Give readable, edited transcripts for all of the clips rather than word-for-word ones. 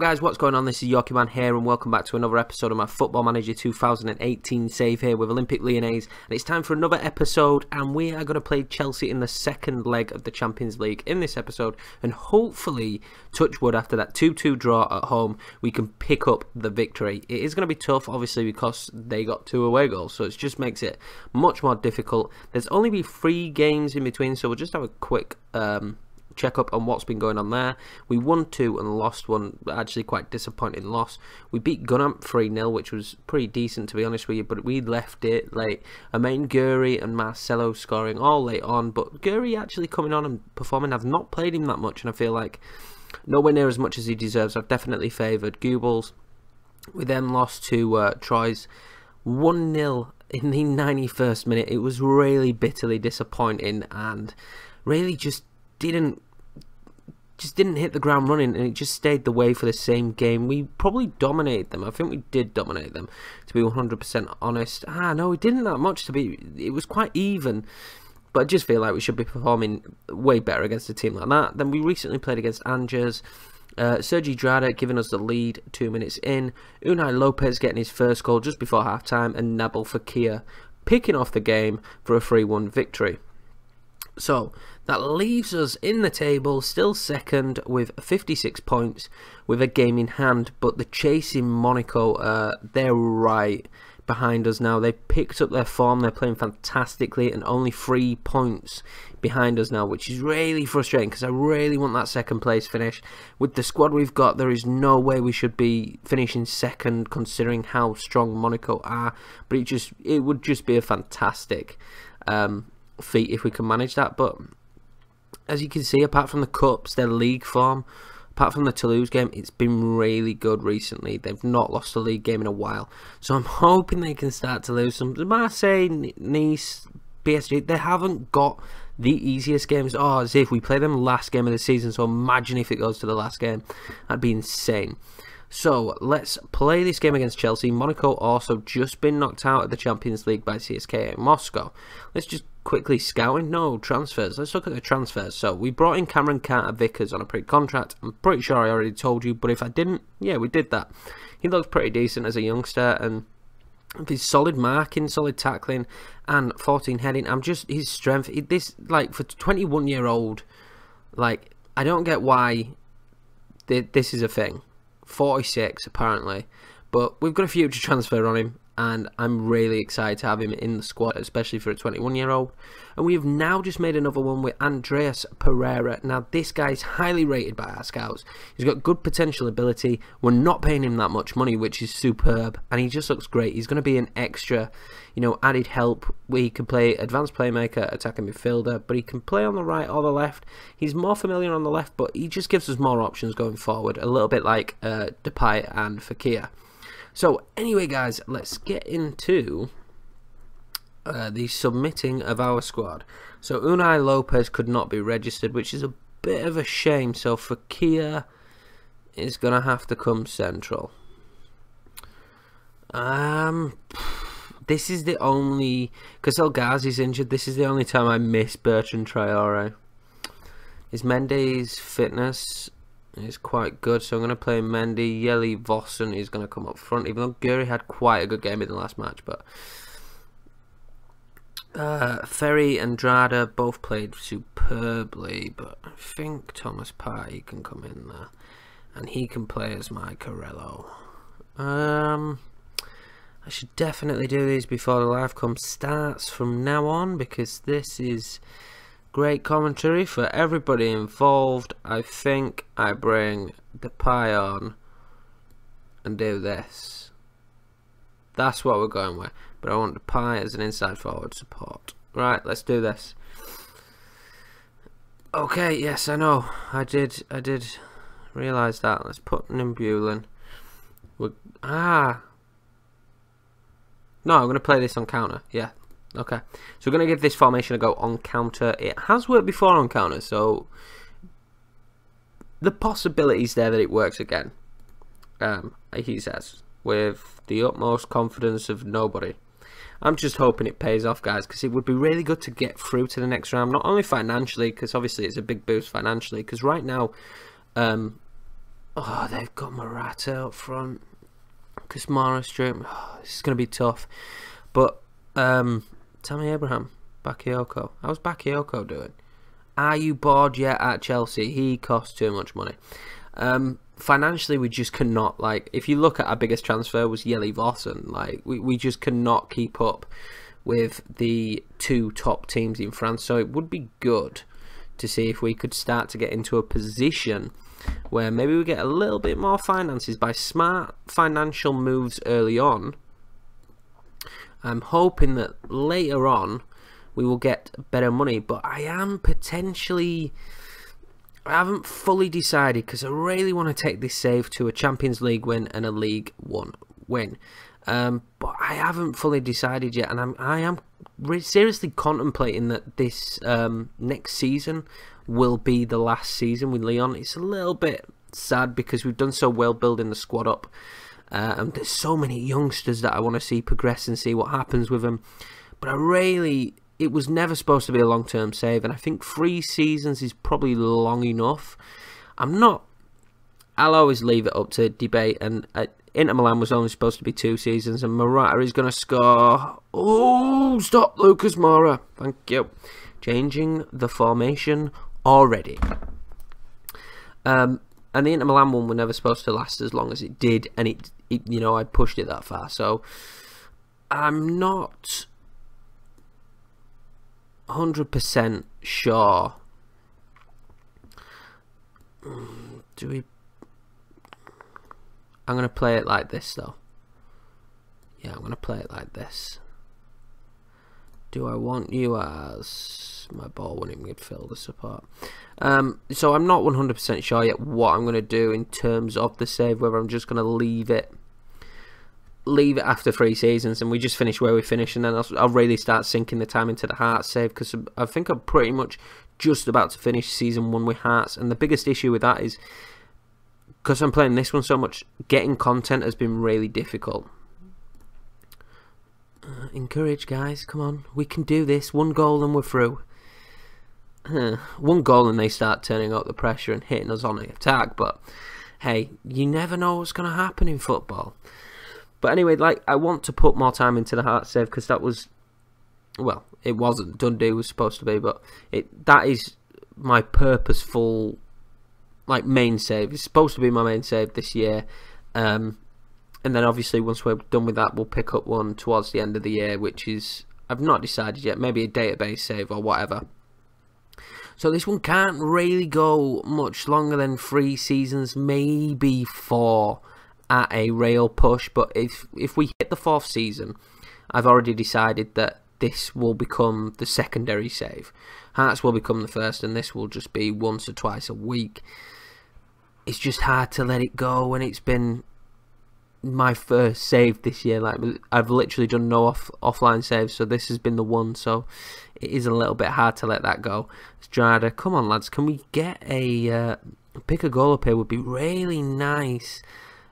guys, what's going on? This is Yorkie here and welcome back to another episode of my Football Manager 2018 save here with Olympic Lyonnais, and it's time for another episode, and we are going to play Chelsea in the second leg of the Champions League in this episode, and hopefully, touch wood, after that 2-2 draw at home, we can pick up the victory. It is going to be tough, obviously, because they got 2 away goals, so it just makes it much more difficult. There's only be 3 games in between, so we'll just have a quick check up on what's been going on there. We won 2 and lost 1, actually quite disappointing loss. We beat Gunham 3-0, which was pretty decent to be honest with you, but we left it late. Amain Guri and Marcelo scoring all late on, but Guri actually coming on and performing. I've not played him that much and I feel like nowhere near as much as he deserves. I've definitely favoured Goebbels. We then lost to Troyes 1-0 in the 91st minute. It was really bitterly disappointing and really just didn't hit the ground running, and it just stayed the way for the same game. We probably dominated them. I think we did dominate them, to be 100% honest. No, we didn't that much. It was quite even, but I just feel like we should be performing way better against a team like that. Then we recently played against Angers. Sergi Drada giving us the lead 2 minutes in. Unai Lopez getting his first goal just before half-time, and Nabil Fekir picking off the game for a 3-1 victory. So that leaves us in the table, still second with 56 points with a game in hand, but the chasing Monaco, they're right behind us now. They picked up their form, they're playing fantastically, and only 3 points behind us now, which is really frustrating because I really want that second place finish. With the squad we've got, there is no way we should be finishing second considering how strong Monaco are, but it would just be a fantastic feat if we can manage that. But as you can see, apart from the cups, their league form, apart from the Toulouse game, it's been really good recently. They've not lost a league game in a while, so I'm hoping they can start to lose some. Marseille, Nice, PSG, they haven't got the easiest games. As if we play them last game of the season, so imagine if it goes to the last game. That'd be insane. So let's play this game against Chelsea. Monaco also just been knocked out of the Champions League by CSKA Moscow. Let's just quickly scouting. No, transfers. Let's look at the transfers. So we brought in Cameron Carter-Vickers on a pre-contract. I'm pretty sure I already told you, but if I didn't, yeah, we did that. He looks pretty decent as a youngster, and with his solid marking, solid tackling, and 14 heading, his strength. This, like, for 21-year-old, like, I don't get why this is a thing. 46 apparently, but we've got a future transfer on him, and I'm really excited to have him in the squad, especially for a 21-year-old. And we have now just made another one with Andreas Pereira. Now this guy is highly rated by our scouts. He's got good potential ability. We're not paying him that much money, which is superb, and he just looks great. He's going to be an extra, added help where he can play advanced playmaker, attacking midfielder, but he can play on the right or the left. He's more familiar on the left, but he just gives us more options going forward, a little bit like Depay and Fekir. So anyway guys, let's get into the submitting of our squad. So Unai Lopez could not be registered, which is a bit of a shame, so Fekir is going to have to come central. This is the only, because El Ghazi's injured, this is the only time I miss Bertrand Traore. Is Mendy's fitness is quite good, so I'm going to play Mendy. Yeli Vossen is going to come up front, even though Guri had quite a good game in the last match. But Ferry and Drada both played superbly, but I think Thomas Partey can come in there, and he can play as my Carello. I should definitely do these before the live com starts from now on, because this is great commentary for everybody involved. I think I bring Depay on and do this. That's what we're going with. But I want Depay as an inside forward support. Right, let's do this. Okay, yes, I know. I did realise that. Let's put Nimbulin. No, I'm going to play this on counter. Yeah. Okay, so we're going to give this formation a go on counter. It has worked before on counter, so the possibilities there that it works again, he says, with the utmost confidence of nobody. I'm just hoping it pays off, guys, because it would be really good to get through to the next round, not only financially, because obviously it's a big boost financially, because right now Oh, they've got Morata up front. Kusmara straight. Oh, this is going to be tough. But Tammy Abraham, Bakayoko. How's Bakayoko doing? Are you bored yet at Chelsea? He costs too much money. Financially, we just cannot, like, if you look at our biggest transfer was Yeli Vossen, like, we just cannot keep up with the two top teams in France. So it would be good to see if we could start to get into a position where maybe we get a little bit more finances by smart financial moves early on. I'm hoping that later on we will get better money, but I haven't fully decided, because I really want to take this save to a Champions League win and a League One win. But I haven't fully decided yet, and I am seriously contemplating that this next season will be the last season with Lyon. It's a little bit sad because we've done so well building the squad up, and there's so many youngsters that I want to see progress and see what happens with them. But it was never supposed to be a long-term save, and I think 3 seasons is probably long enough. I'll always leave it up to debate, and Inter Milan was only supposed to be 2 seasons, and Morata is going to score. Oh, stop, Lucas Moura. Thank you. Changing the formation already. And the Inter Milan one was never supposed to last as long as it did, and it I pushed it that far. So I'm not 100% sure. I'm going to play it like this, though. Yeah, I'm going to play it like this. Do I want you as my ball-winning midfielder support? So I'm not 100% sure yet what I'm going to do in terms of the save, whether I'm just going to leave it after 3 seasons and we just finish where we finish, and then I'll really start sinking the time into the Hearts save, because I think I'm pretty much just about to finish season 1 with Hearts, and the biggest issue with that is, because I'm playing this one so much, getting content has been really difficult. Encourage, guys, come on, we can do this. 1 goal and we're through. 1 goal and they start turning up the pressure and hitting us on the attack, but hey, you never know what's going to happen in football. But anyway, like, I want to put more time into the Heart save, because that was, well, it wasn't. Dundee was supposed to be, but that is my purposeful, like, main save. It's supposed to be my main save this year. And then obviously once we're done with that, we'll pick up one towards the end of the year, which is, I've not decided yet, maybe a database save or whatever. So this one can't really go much longer than 3 seasons, maybe 4 at a rail push. But if we hit the 4th season, I've already decided that this will become the secondary save. Hearts will become the first, and this will just be once or twice a week. It's just hard to let it go when it's been my first save this year. Like, I've literally done no offline saves, so this has been the one, so it is a little bit hard to let that go. Strada, come on lads, can we get a pick a goal up here? Would be really nice.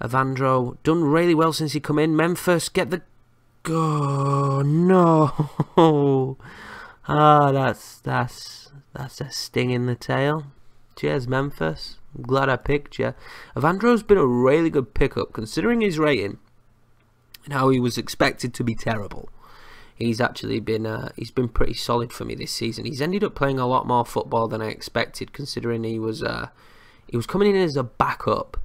Avandro, done really well since he come in. Memphis, get the go. No. Ah, that's a sting in the tail. Cheers, Memphis. I'm glad I picked you. Avandro's been a really good pickup, considering his rating and how he was expected to be terrible. He's actually been he's been pretty solid for me this season. He's ended up playing a lot more football than I expected, considering he was coming in as a backup.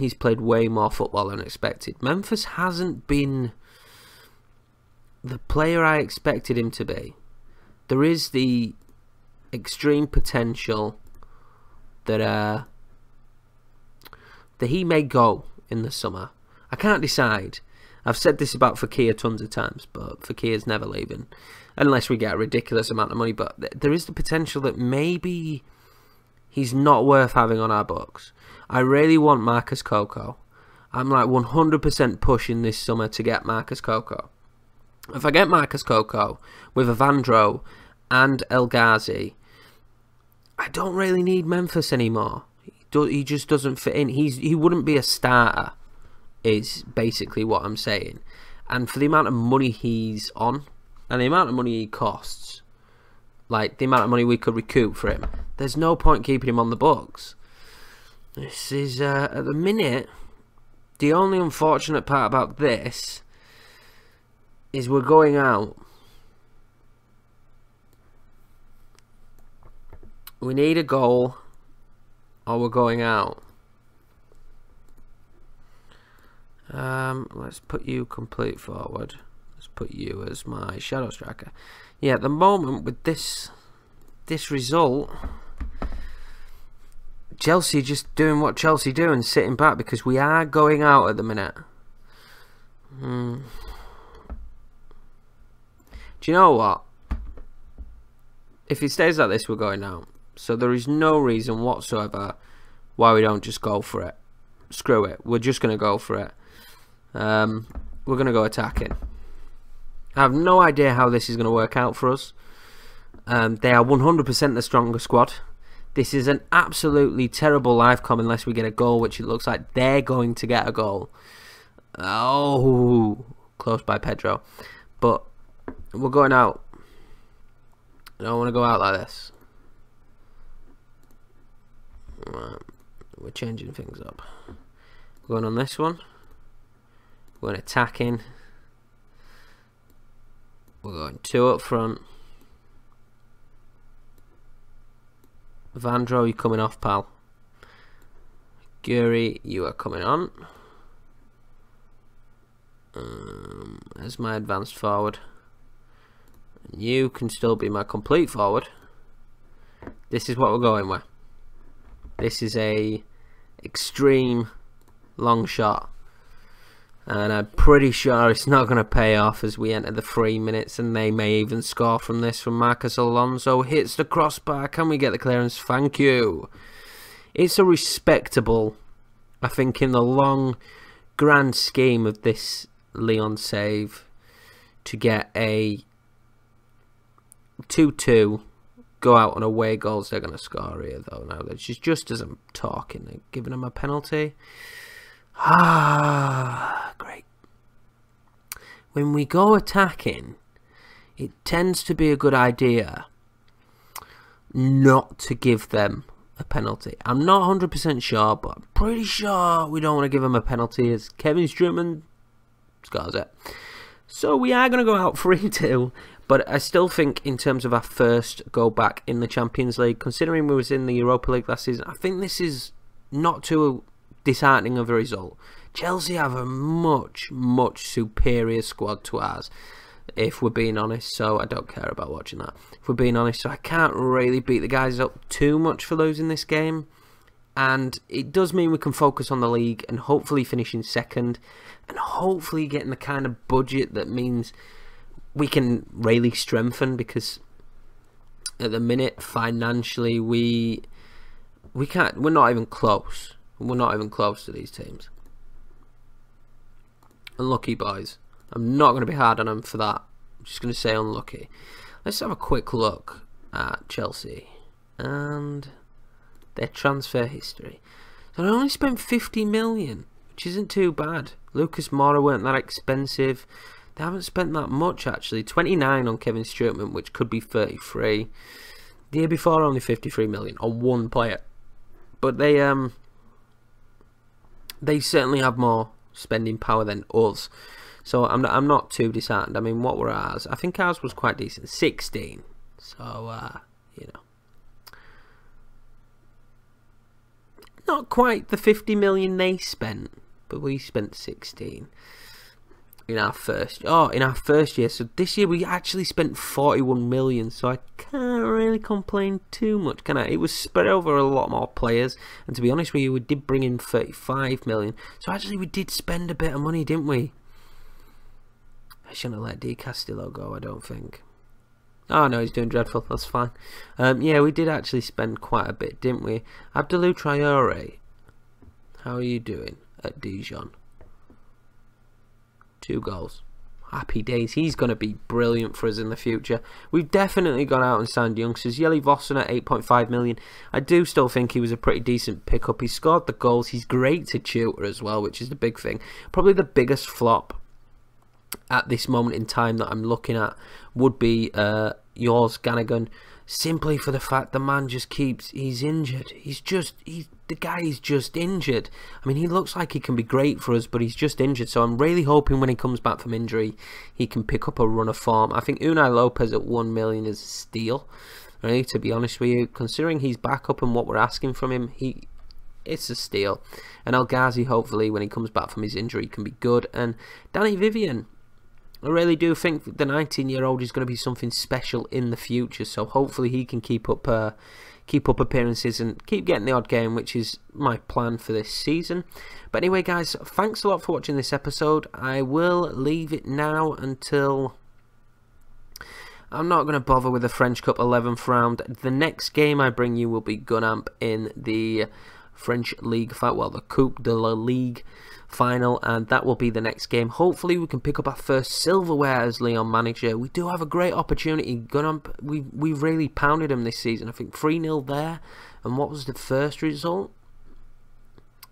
He's played way more football than expected. Memphis hasn't been the player I expected him to be. There is the extreme potential that he may go in the summer. I can't decide. I've said this about Fekir tons of times, but Fekir's never leaving unless we get a ridiculous amount of money. But there is the potential that maybe he's not worth having on our books. I really want Marcus Coco. I'm like 100% pushing this summer to get Marcus Coco. If I get Marcus Coco with Avandro and El Ghazi, I don't really need Memphis anymore. He just doesn't fit in. He wouldn't be a starter, is basically what I'm saying. And for the amount of money he's on and the amount of money he costs, like the amount of money we could recoup for him, there's no point keeping him on the books. This is, at the minute, the only unfortunate part about this is we're going out. We need a goal or we're going out. Let's put you complete forward. Let's put you as my shadow striker. Yeah, at the moment with this result, Chelsea just doing what Chelsea do and sitting back because we are going out at the minute. Do you know what? If it stays like this, we're going out. So there is no reason whatsoever why we don't just go for it. Screw it. We're just going to go for it. We're going to go attacking. I have no idea how this is going to work out for us. They are 100% the stronger squad. This is an absolutely terrible live com unless we get a goal, which it looks like they're going to get a goal. Oh, close by Pedro. But we're going out. I don't want to go out like this. Right. We're changing things up. We're going on this one. We're going attacking. We're going 2 up front. Vandro, you're coming off, pal. Guri, you are coming on. As my advanced forward. And you can still be my complete forward. This is what we're going with. This is a extreme long shot. And I'm pretty sure it's not going to pay off as we enter the 3 minutes, and they may even score from this. From Marcus Alonso hits the crossbar. Can we get the clearance? Thank you. It's a respectable, I think, in the long grand scheme of this Lyon save, to get a 2-2, go out on away goals. They're going to score here though now. That's just as I'm talking, they're giving them a penalty. Great. When we go attacking, it tends to be a good idea not to give them a penalty. I'm not 100% sure, but I'm pretty sure we don't want to give them a penalty as Kevin Strootman scores it. So we are going to go out 3-2, but I still think in terms of our first go back in the Champions League, considering we was in the Europa League last season, I think this is not too disheartening of a result. Chelsea have a much superior squad to ours, if we're being honest, so I don't care about watching that. If we're being honest, so I can't really beat the guys up too much for losing this game, and it does mean we can focus on the league and hopefully finishing second, and hopefully getting the kind of budget that means we can really strengthen, because at the minute financially we can't, we're not even close. We're not even close to these teams. Unlucky, boys. I'm not going to be hard on them for that. I'm just going to say unlucky. Let's have a quick look at Chelsea and their transfer history. So they only spent 50 million, which isn't too bad. Lucas Moura weren't that expensive. They haven't spent that much actually. 29 on Kevin Strootman, which could be 33. The year before, only 53 million on one player. But they certainly have more spending power than us. So I'm not too disheartened. I mean, what were ours? I think ours was quite decent. 16. So, you know. Not quite the 50 million they spent, but we spent 16 in our first year. So this year we actually spent 41 million, so I can't really complain too much, can I? It was spread over a lot more players, and to be honest with you, we did bring in 35 million, so actually we did spend a bit of money, didn't we? I shouldn't have let Di Castillo go, I don't think. Oh no, he's doing dreadful, that's fine. Yeah, we did actually spend quite a bit, didn't we? Abdallah Traore, how are you doing at Dijon? 2 goals. Happy days. He's going to be brilliant for us in the future. We've definitely gone out and signed youngsters. Yeli Vossen at 8.5 million. I do still think he was a pretty decent pickup. He scored the goals. He's great to tutor as well, which is the big thing. Probably the biggest flop at this moment in time that I'm looking at would be yours, Ganigan. simply for the fact the man just he's injured. The guy is just injured. I mean, he looks like he can be great for us, but he's just injured. So I'm really hoping when he comes back from injury, he can pick up a run of form. I think Unai Lopez at 1 million is a steal, really, to be honest with you. Considering he's back up and what we're asking from him, it's a steal. And El Ghazi, hopefully, when he comes back from his injury, can be good. And Danny Vivian, I really do think the 19-year-old is going to be something special in the future. So hopefully he can keep up appearances and keep getting the odd game, which is my plan for this season. But anyway, guys, thanks a lot for watching this episode. I will leave it now until... I'm not going to bother with the French Cup 11th round. The next game I bring you will be Gunamp in the French League fight, well, the Coupe de la Ligue final, and that will be the next game. Hopefully we can pick up our first silverware as Lyon manager. We do have a great opportunity. Gunamp, we really pounded them this season. I think 3-0 there, and what was the first result?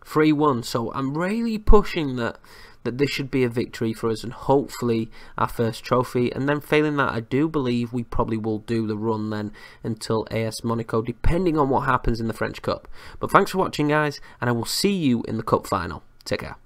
3-1. So I'm really pushing that this should be a victory for us, and hopefully our first trophy. And then failing that, I do believe we probably will do the run then until AS Monaco, depending on what happens in the French Cup. But thanks for watching, guys, and I will see you in the Cup final. Take care.